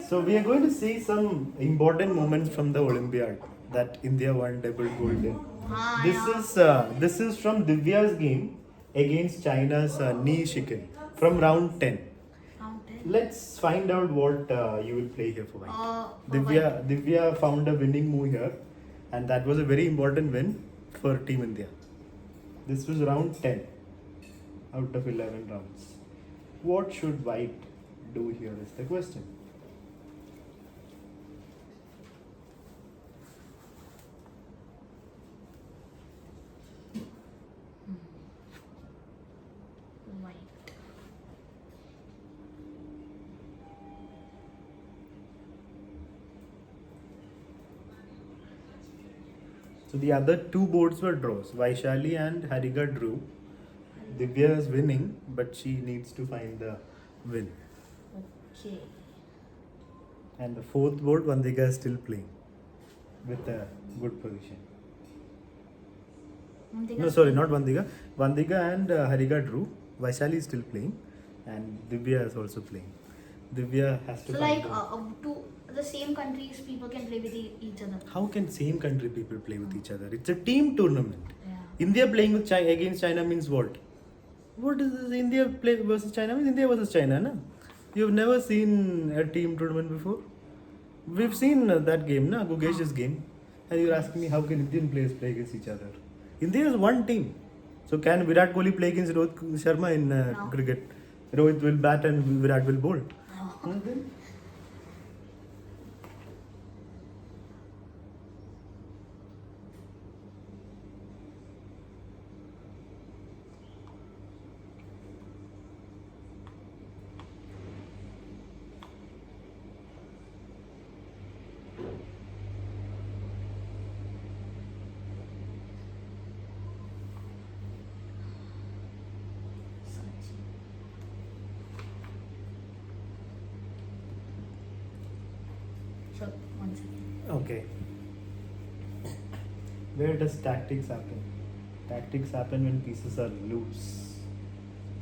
So we are going to see some important moments from the Olympiad that India won double gold in. This is from Divya's game against China's knee chicken from round 10. Let's find out what you will play here for white. Divya found a winning move here, and that was a very important win for Team India. This was round 10 out of 11 rounds. What should white do here is the question. So the other two boards were draws. Vaishali and Harika drew. Divya is winning, but she needs to find the win. Okay. And the fourth board, Vandika is still playing with a good position. No, sorry, not Vandika. Vandika and Harika drew. Vaishali is still playing, and Divya is also playing. Divya has to. So like two the same countries people can play with each other. How can same country people play with each other? It's a team tournament. Yeah. India playing with China against China means what? What is this? India play versus China means India versus China, na? You've never seen a team tournament before? We've seen that game, na? Gukesh's game. And you're asking me how can Indian players play against each other? India is one team. So can Virat Kohli play against Rohit Sharma in No. cricket? Rohit will bat and Virat will bowl. No. So, one second. Okay. Where does tactics happen? Tactics happen when pieces are loose.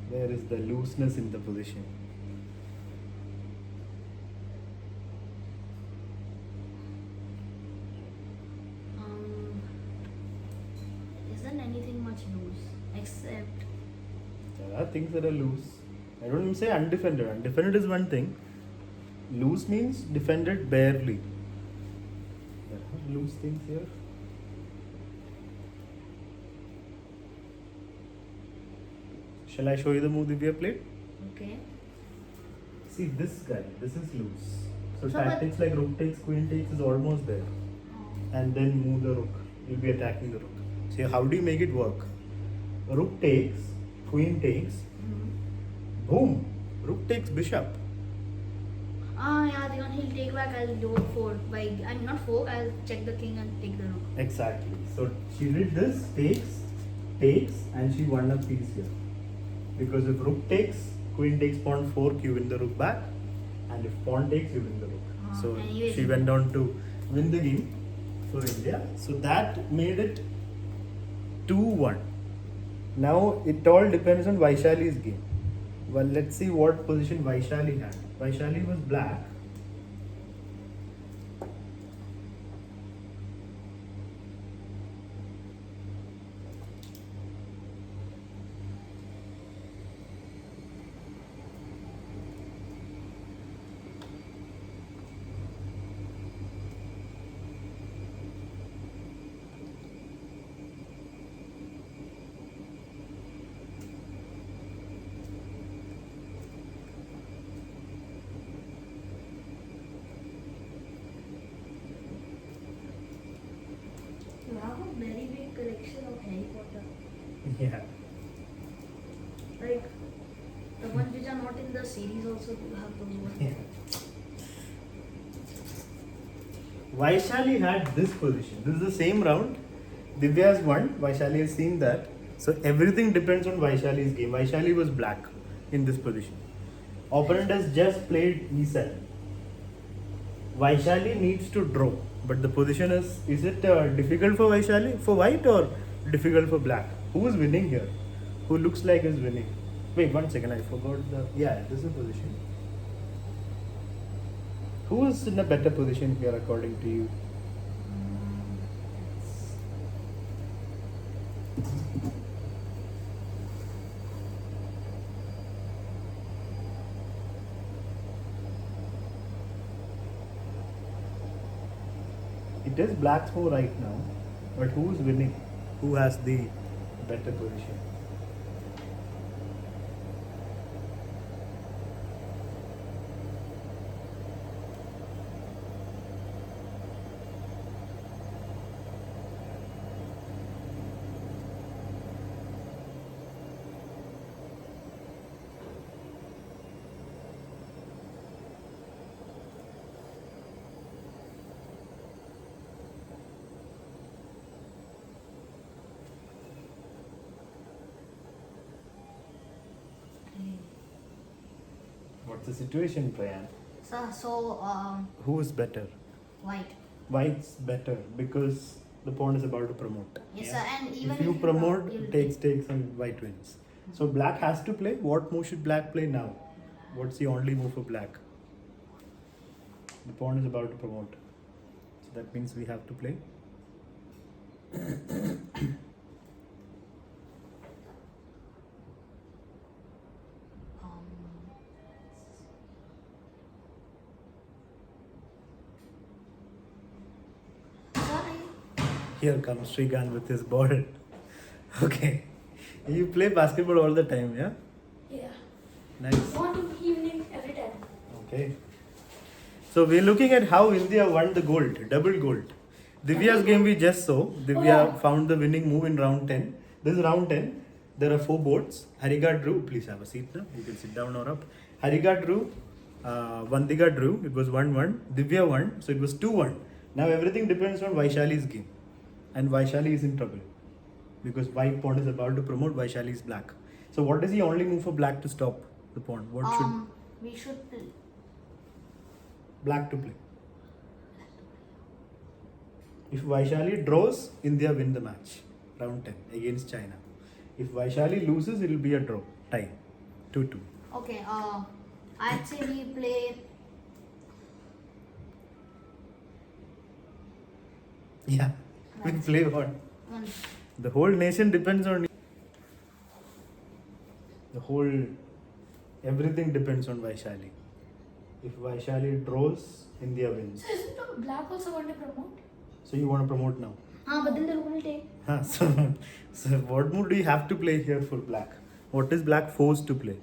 Where is the looseness in the position? Isn't anything much loose except There are things that are loose. I don't even say undefended. Undefended is one thing. Loose means defended barely. There are loose things here. Shall I show you the move Divya played? okay. See this guy, this is loose. So So tactics like rook takes, queen takes is almost there. And then move the rook. You'll be attacking the rook. See how do you make it work? Rook takes, queen takes, boom! Rook takes bishop. Yeah, then he'll take back. I'll do it fork. I'm not fork. I'll check the king and take the rook. Exactly. So she did this, takes, and she won a piece here. Because if rook takes, queen takes pawn 4, you win the rook back. And if pawn takes, you win the rook. So anyways, she went on to win the game for India. So that made it 2-1. Now it all depends on Vaishali's game. Well, let's see what position Vaishali had. Vaishali was black. You have a very big collection of Harry Potter. Yeah. Like the ones which are not in the series also do have those ones. Yeah. Vaishali had this position. This is the same round. Divya has won. Vaishali has seen that. So everything depends on Vaishali's game. Vaishali was black in this position. Opponent has just played E7. Vaishali needs to draw. But the position is it difficult for Vaishali, for white, or difficult for black? Who is winning here? Who looks like is winning? Wait, 1 second, I forgot the. Yeah, this is the position. Who is in a better position here according to you? It is black's move right now, but who is winning? Who has the better position? What's the situation, Prayan? Who is better? White. White's better because the pawn is about to promote. Yes, sir. And even If you promote, you'll takes and white wins. So black has to play. What move should black play now? What's the only move for black? The pawn is about to promote. So that means we have to play. sorry. Here comes Srikanth with his ball. Okay. You play basketball all the time, yeah? Yeah. Nice. Morning, evening, every time. Okay. So we're looking at how India won the gold, double gold. Divya's game we just saw. Divya yeah. found the winning move in round 10. This is round 10. There are 4 boards. Harika drew. Please have a seat now. You can sit down or up. Harika drew. Vandika drew. It was 1-1. Divya won. So it was 2-1. Now everything depends on Vaishali's game. And Vaishali is in trouble. Because white pawn is about to promote, Vaishali is black. So what is the only move for black to stop the pawn? What should We should play. black to play? If Vaishali draws, India win the match. Round 10 against China. If Vaishali loses, it will be a draw. Tie. 2-2. Okay, I'd say we play. Yeah. We Right. play what? One. The whole nation depends on everything depends on Vaishali. If Vaishali draws, India wins. So isn't the black also want to promote? So you want to promote now? But then the rook will take. So what move do you have to play here for black? What is black forced to play?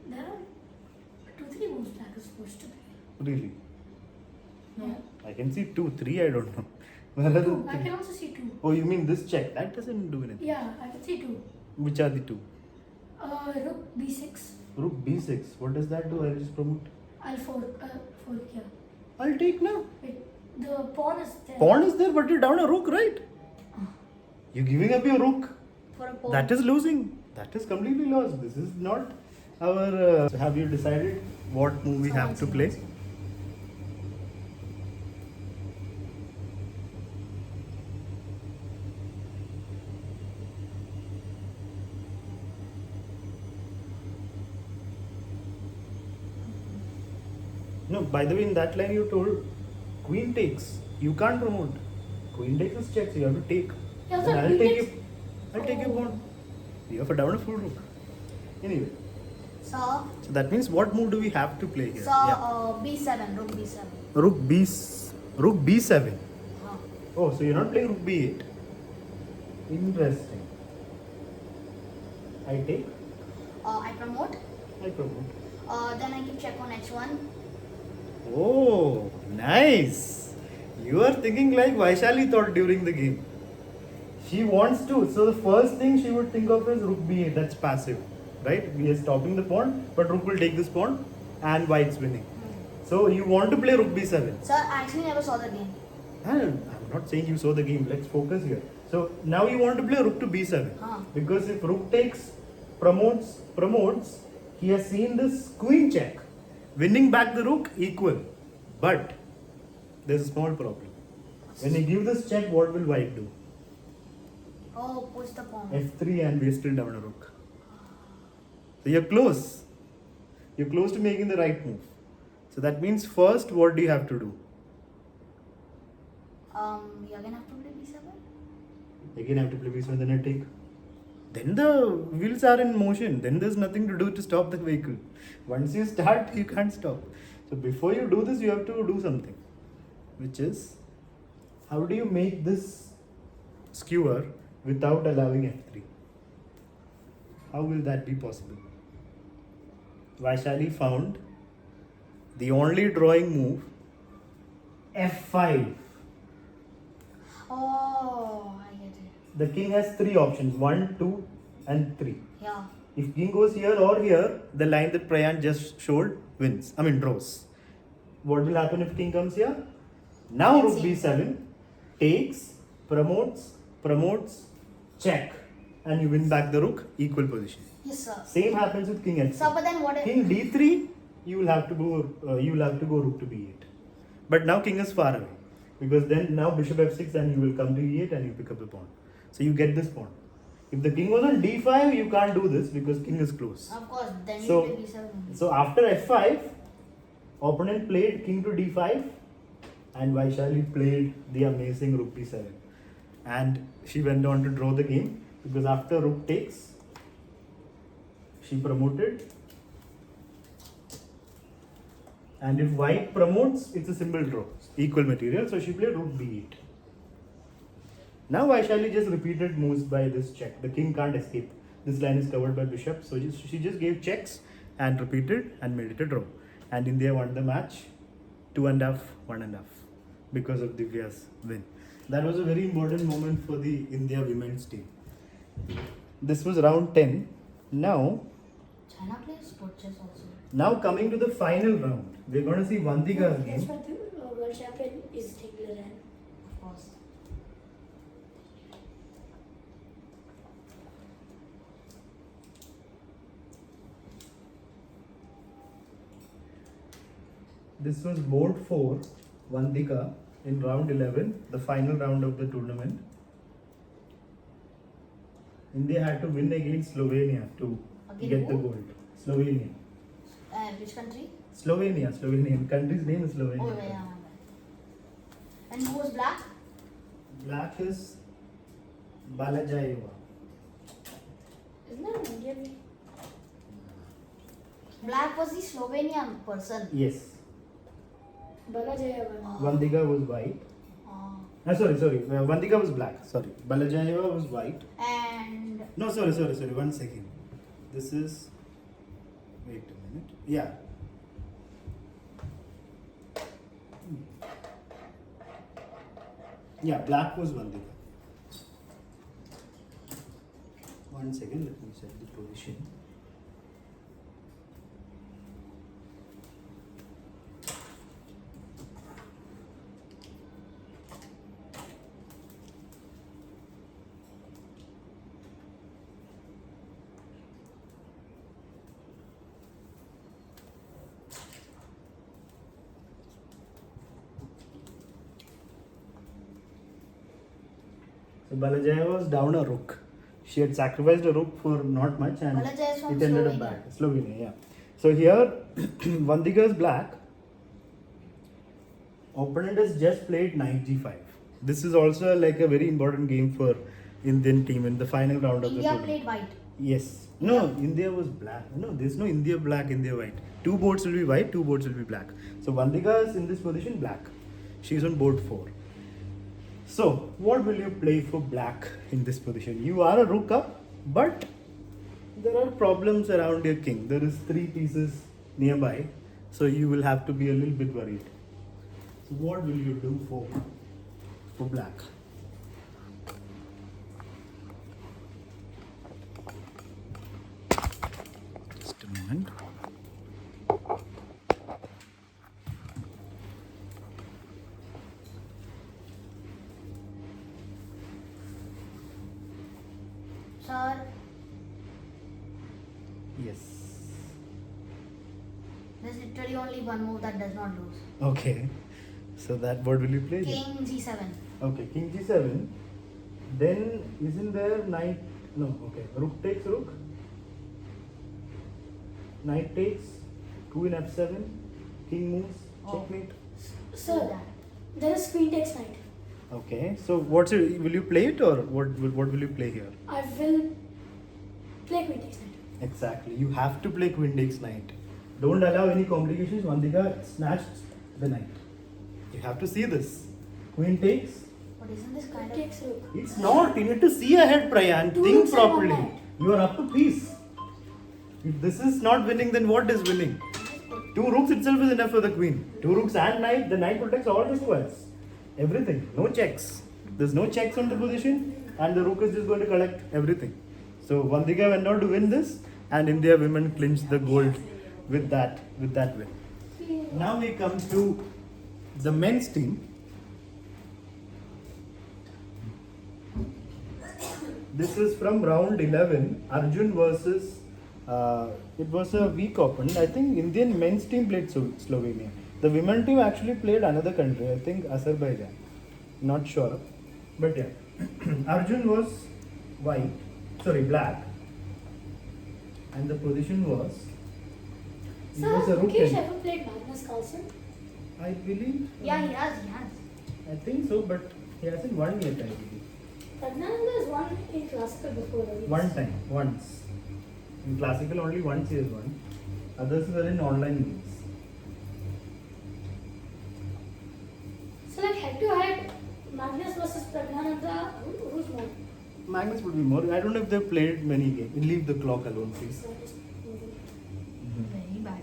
There are 2-3 moves black is supposed to play. Really? Yeah. I can see 2, 3, I don't know. Where are the 2. I three? can also see 2. Oh, you mean this check? That doesn't do anything. Yeah, I can see 2. Which are the 2? Rook B6. Rook B6. What does that do? I'll just promote. I'll 4 here. I'll take now. Wait, the pawn is there. Pawn is there, but you're down a rook, right? You're giving up your rook. For a pawn. That is losing. That is completely lost. This is not our. So have you decided what move we have to play? No, by the way, in that line you told queen takes. You can't promote. Queen takes is check, so you have to take. Yeah, And so I'll queen take takes- you. I'll take your pawn. You have a down a full rook. Anyway, So, so that means what move do we have to play here? B7, rook B7. Rook B, rook B7. Huh. Oh, so you're not playing rook B8. Interesting. I take. I promote. I promote. Then I can check on H1. Oh, nice. You are thinking like Vaishali thought during the game. She wants to. So the first thing she would think of is rook b8. That's passive, right? We are stopping the pawn, but rook will take this pawn, and white's winning. So you want to play rook b7. Sir, I actually never saw the game. I'm not saying you saw the game. Let's focus here. So now you want to play rook to b7 Huh. because if rook takes, promotes, he has seen this queen check, winning back the rook equal, but there's a small problem. When you give this check, what will white do? Oh, push the pawn. F3 and we're still down a rook. So you're close. You're close to making the right move. So So that means first, what do you have to do? You're gonna have to play b7. Again, I have to play b7, then I take. Then the wheels are in motion. Then there's nothing to do to stop the vehicle. Once you start, you can't stop. So before you do this, you have to do something, which is, how do you make this skewer without allowing f3? How will that be possible? Vaishali found the only drawing move, f5. Oh, I get it. The king has three options, 1, 2 and 3. Yeah. If king goes here or here, the line that Prayan just showed wins. I mean draws. What will happen if king comes here? Now rook b7 takes, promotes, check, and you win back the rook, equal position. Yes, sir. Same happens with king h6. So, but then what? King d3, you will have to go. You will have to go rook to b8. But now king is far away, because then now bishop f6 and you will come to e8 and you pick up the pawn. So you get this pawn. If the king was on d5, you can't do this because king is close. Of course, then So- you play b7. So after f5, opponent played king to d5 and Vaishali played the amazing rook b7. And she went on to draw the game because after rook takes, she promoted. And if white promotes, it's a simple draw, equal material. So she played rook b8. Now Vaishali just repeated moves by this check. The king can't escape. This line is covered by bishop. So she just gave checks and repeated and made it a draw. And India won the match 2.5, 1.5 because of Divya's win. That was a very important moment for the India women's team. This was round 10. Now China plays sport chess also. Now coming to the final round, we're going to see Vandika's That's game. why the world champion is taking the land. Of course. This was board 4, Vandika in round 11, the final round of the tournament. India had to win against Slovenia to Again get the who? gold. Slovenia. Which country? Slovenia. Country's name is Slovenia. Oh, yeah. And who was black? Black is Balajayeva. Isn't that an Indian? Black was the Slovenian person. Yes. Balajayava. Vandika was white. Sorry. Vandika was black. Sorry. Balajayeva was white. And No, sorry. 1 second. This is. Wait a minute. Yeah. Yeah, black was Vandika. 1 second, let me set the position. So Balajaya was down a rook. She had sacrificed a rook for not much and Balajaya is from it ended up Slovenia. bad. Slovenia, yeah. So here Vandika is black. Opponent has just played knight g5. This is also like a very important game for Indian team in the final round of the India tournament. played white. Yes. No, India was black. No, there's no India black, India white. 2 boards will be white, 2 boards will be black. So Vandika is in this position black. She's on board 4. So, what will you play for black in this position? You are a rook up, but there are problems around your king. There is 3 pieces nearby, so you will have to be a little bit worried. So, what will you do for black? Just a moment. Sir, Yes. there's literally only one move that does not lose. Okay. So that what will you play? then? King g7. Okay, king g7. Then isn't there knight? No, okay. Rook takes rook. Knight takes, queen f7, king moves, Oh. checkmate. Sir, there is queen takes knight. Okay, so what's it? Will you play it or what will you play here? I will play queen takes knight. Exactly, you have to play queen takes knight. Don't allow any complications. Vandika snatched the knight. You have to see this. Queen takes. But isn't this kind Queen of... takes rook. It's not. You need to see ahead, Prayan. Two Think rooks and one properly. knight. You are up to piece. If this is not winning, then what is winning? Two rooks itself is enough for the queen. Two rooks and knight. The knight protects all the squares. Everything. No checks. There's no checks on the position, and the rook is just going to collect everything. So Vandika went on to win this, and India women clinched the gold with that win. Now we come to the men's team. This is from round 11. Arjun versus. It was a weak opponent. I think Indian men's team played Slovenia. The women team actually played another country. I think Azerbaijan. Not sure, but yeah. Arjun was white. Sorry, black. And the position was. It Sir, was a rook. Gukesh and- ever played Magnus Carlsen? I believe. Yeah, he has. I think so, but he hasn't won yet. I believe. Pragnananda has won in classical before. I guess. One time, once. In classical, only once he has won. Others were in online games. So like head to head, Magnus versus Pragnananda, who's more? Magnus would be more. I don't know if they've played many games. Leave the clock alone, please. So just moving. Very bad.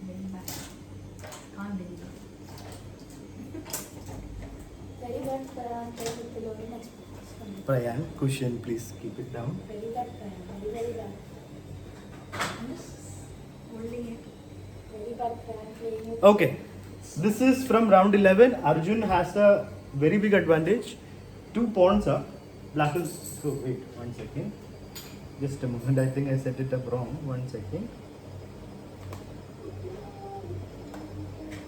Very bad. Can't believe it. Very bad playing with the loading experience. Prayan, cushion, please keep it down. Very bad player, very bad. I'm just holding it. Very bad player playing with. Okay, this is from round 11. Arjun has a very big advantage. 2 pawns up. Black is. So, wait, 1 second. Just a moment. I think I set it up wrong. 1 second.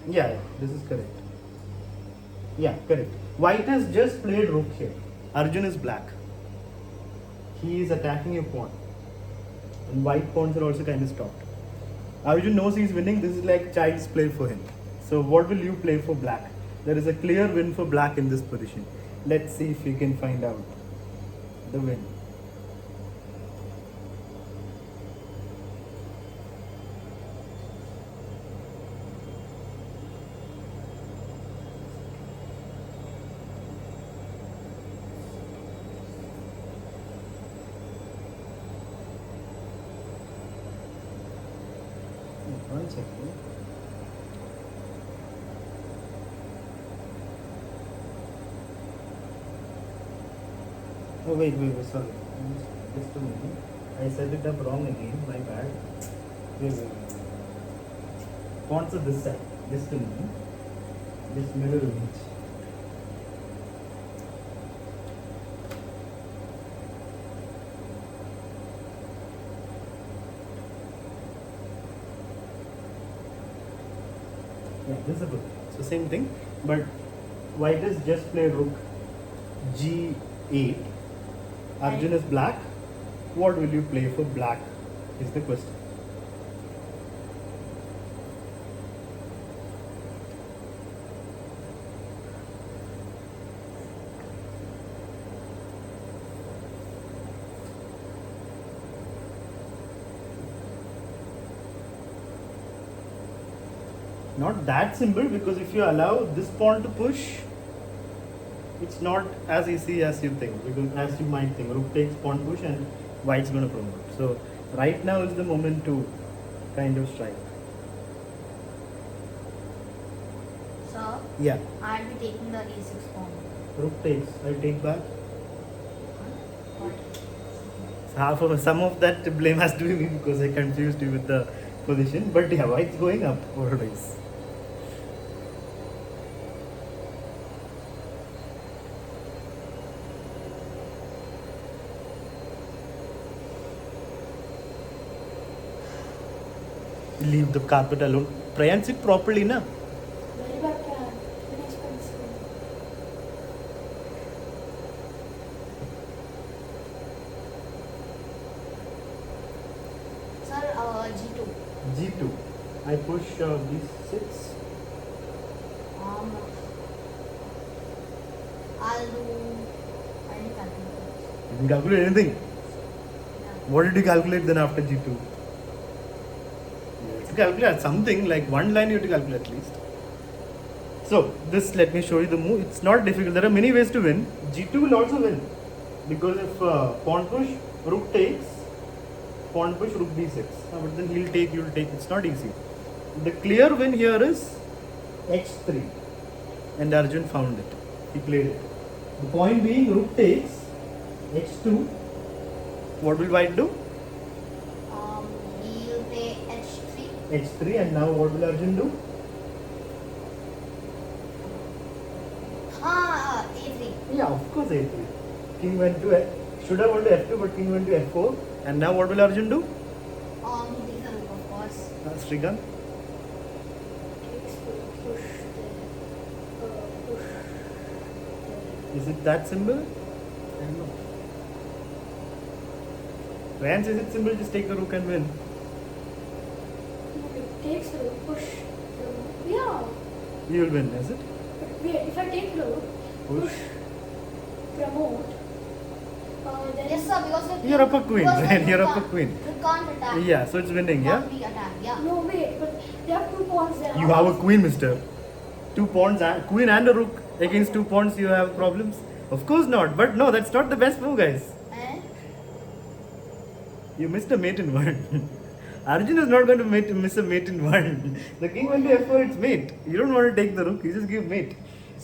Yeah, this is correct. Yeah, correct. White has just played rook here. Arjun is black. He is attacking a pawn. And white pawns are also kind of stopped. Arjun knows he's winning. This is like child's play for him. So what will you play for black? There is a clear win for black in this position. Let's see if we can find out the win. One second. Oh wait, sorry. Just a moment. I set it up wrong again. My bad. Wait. Pawns are this side. Just a moment. This mirror image. Yeah, visible. So same thing, but white has just played rook g8. Arjun is black. What will you play for black? Is the question. Not that simple, because if you allow this pawn to push, it's not as easy as you think, because as you might think, rook takes pawn push and white's going to promote. So right now is the moment to kind of strike. Sir, Yeah, I'll be taking the a6 pawn. rook takes. I take back. What? Some of that blame has to be me because I confused you with the position. But yeah, white's going up always. Leave the carpet alone. Prayan, sit properly, na? Very bad player. Inexpensive. g2. I push b6. I'll do. I need calculator. You can calculate anything. Yeah. What did you calculate then after g2? You calculate something like one line you have to calculate at least. So this, let me show you the move. It's not difficult. There are many ways to win. g2 will also win because if pawn push, rook takes, pawn push, rook d6. But then he'll take, you'll take. It's not easy. The clear win here is h3, and Arjun found it. He played it. The point being, rook takes, h2. What will white do? He'll play h3. h3, and now what will Arjun do? A3. Yeah, of course a3. King went to should have gone to f2, but king went to f4. And now what will Arjun do? He takes a rook, of course. Srikanth? Push Is it that simple? I don't know. Ryan says it's simple, just take the rook and win. it takes the rook, push. Yeah. You will win, is it? But wait, if I take the rook, push, promote, then Yes, sir, because You're up a queen, because Ryan. You're rook up a can't- queen. rook can't attack. Yeah, so it's winning, yeah? Can't be attacked, yeah. no wait, but they have 2 pawns there. You have a queen, mister. 2 pawns, queen and a rook against 2 pawns, you have problems? Of course not, but no, that's not the best move, guys. And You missed a mate in one. Arjun is not going to miss a mate in one. The king went to f4, it's mate. You don't want to take the rook, you just give mate.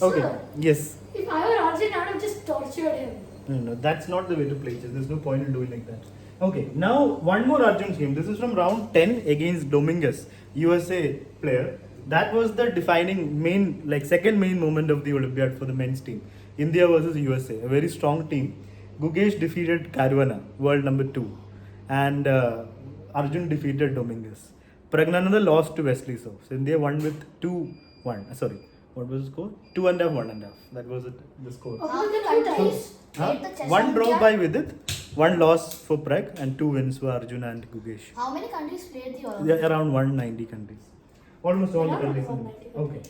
Okay, Sir. yes. If I were Arjun, I would have just tortured him. No, that's not the way to play chess. There's no point in doing like that. Okay, now one more Arjun's game. This is from round 10 against Dominguez, USA player. That was the defining second main moment of the Olympiad for the men's team. India versus USA, a very strong team. Gukesh defeated Caruana, world number 2. And Arjun defeated Dominguez. Pragnananda lost to Wesley So. So India won with 2-1. Sorry, what was the score? 2.5, 1.5. That was the score. how many Two countries Huh? played the chess One draw Olympiad? by Vidit, 1 loss for Prag, and 2 wins for Arjun and Gukesh. How many countries played the They Olympiad? are around 190 countries. Almost all the Around countries. 190 Okay.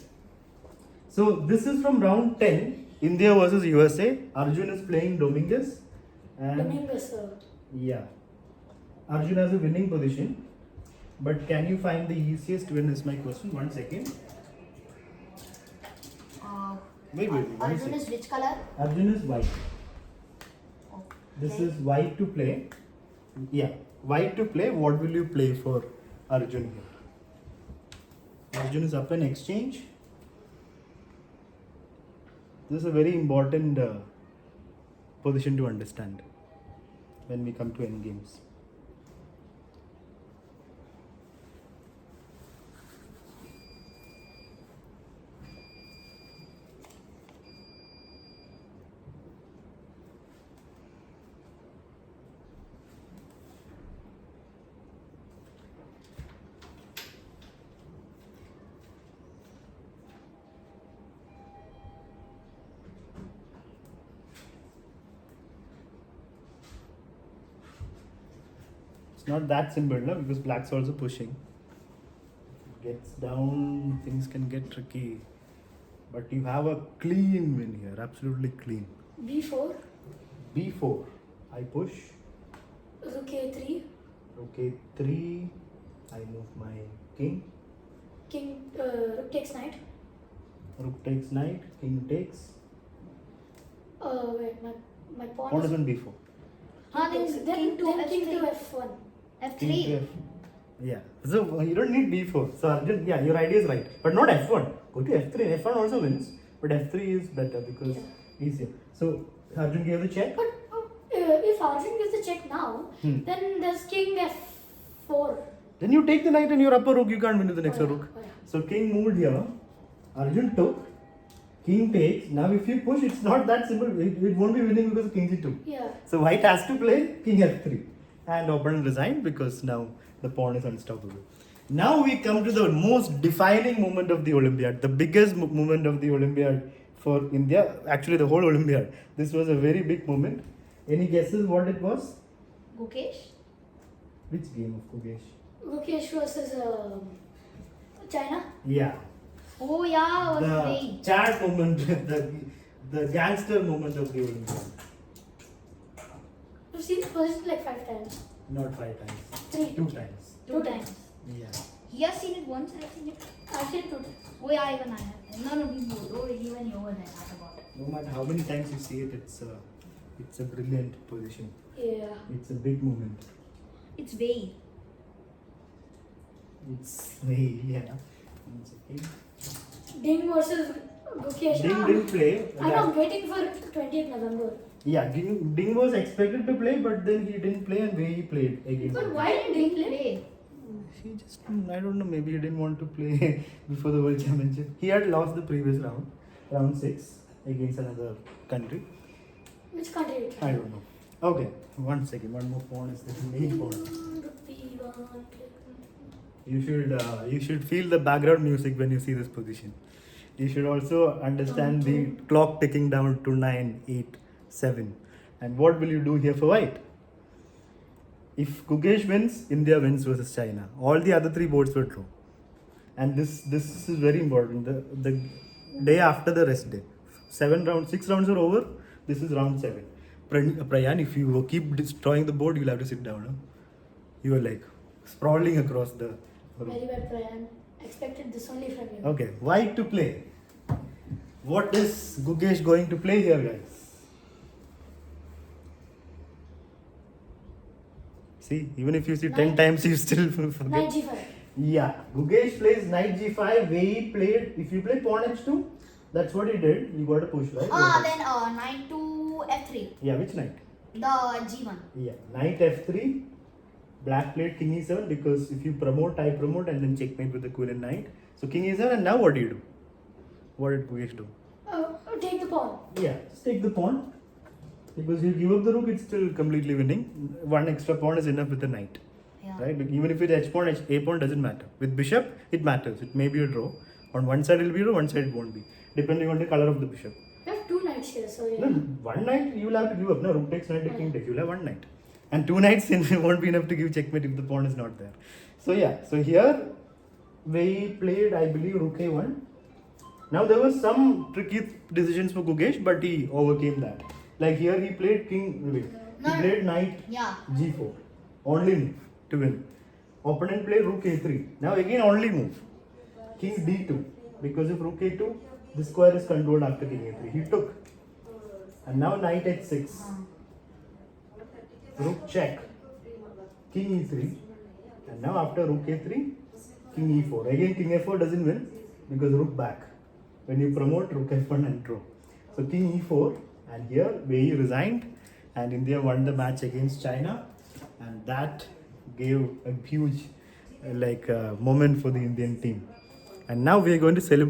So this is from round 10, India versus USA. Arjun is playing Dominguez. And Dominguez, sir. yeah, Arjun has a winning position. But can you find the easiest win is my question. 1 second. Wait, one Arjun second. is which color? Arjun is white. This Okay. is white to play. Yeah, white to play. What will you play for Arjun here? Arjun is up in exchange. This is a very important position to understand when we come to endgames. It's not that simple, no? Because black's also pushing. If it gets down, things can get tricky. But you have a clean win here, absolutely clean. B4, B4. I push. rook A3, Rook A3. I move my king. king, rook takes knight. Rook takes knight. King takes. Wait, my pawn What is... is on B4? then king to king to F3. F1. King to F3. F. Yeah. So you don't need B4. So Arjun, yeah, your idea is right. But not F1. Go to F3. F1 also wins. But F3 is better because easier. So Arjun gave the check. But if Arjun gives the check now, then there's king F4. Then you take the knight and your upper rook, you can't win with the next Oh, yeah. rook. Oh, yeah. So king moved here. Arjun took. King takes. Now if you push, it's not that simple. It won't be winning because of king g2. Yeah. So white has to play king f3. And opponent resigned because now the pawn is unstoppable. Now we come to the most defining moment of the Olympiad. The biggest moment of the Olympiad for India. Actually the whole Olympiad. This was a very big moment. Any guesses what it was? Gukesh? Which game of Gukesh? Gukesh versus China. Yeah. Oh yeah, was The Wei. chat moment, the gangster moment of the Olympiad. I've seen this position like 5 times. Not 5 times. Three. 2 times. 2 times. Yeah. He has seen it once, I've seen it. I've seen 2 times. Oh yeah, even I have. No, we both. Oh, even you were there. I forgot. No matter how many times you see it, it's a brilliant position. Yeah. It's a big moment. It's Wei. It's very, yeah. 1 second. Ding versus Gukesh. Ding didn't play. I know, I'm waiting for 20th November. Yeah, Ding was expected to play, but then he didn't play and Wei played against But him. why did Ding play? Play. He just, I don't know, maybe he didn't want to play before the World Championship. He had lost the previous round, round 6, against another country. Which country? I don't know. Okay, 1 second, one more phone is the main phone. You should feel the background music when you see this position. You should also understand the clock ticking down to 9, 8, 7. And what will you do here for white? If Gukesh wins, India wins versus China. All the other 3 boards were draw. And this is very important. The day after the rest day. 6 rounds are over. This is round 7. Prayan, if you keep destroying the board, you'll have to sit down. Huh? You are like sprawling across the room. Very bad, Brian. Expected this only from you. Okay, white to play. What is Gukesh going to play here, guys? See, even if you see 10 times, you still forget. Knight G5. Yeah, Gukesh plays knight g5. Wei played. If you play pawn h2, that's what he did. You got to push, right? Then knight to f3. Yeah, which knight? The g1. Yeah, knight f3. Black played king e7 because if you promote, I promote, and then checkmate with the queen and knight. So king e7, and now what do you do? What did Gukesh do? Take the pawn. Yeah, just take the pawn. Because you give up the rook, it's still completely winning. One extra pawn is enough with the knight. Yeah. Right? But even if it's h pawn, a pawn doesn't matter. With bishop, it matters. It may be a draw. On one side it will be a draw, one side it won't be. Depending on the color of the bishop. You have 2 knights here, so yeah. No, one knight you will have to give up. No, rook takes, knight takes, king takes. You will have one knight. And 2 knights won't be enough to give checkmate if the pawn is not there. So yeah, so here we played, I believe, rook a1. Now there was some tricky decisions for Gukesh, but he overcame that. Like here he played he played knight Yeah. g4. Only move to win. Opponent played rook a3. Now again only move. King d2. Because if rook a2, the square is controlled after king a3. He took. And now knight h6. Rook check. King e3. And now after rook a3, king e4. Again king f4 doesn't win because rook back. When you promote, rook f1 and draw. So king e4. And here Wei resigned and India won the match against China. And that gave a huge moment for the Indian team. And now we are going to celebrate.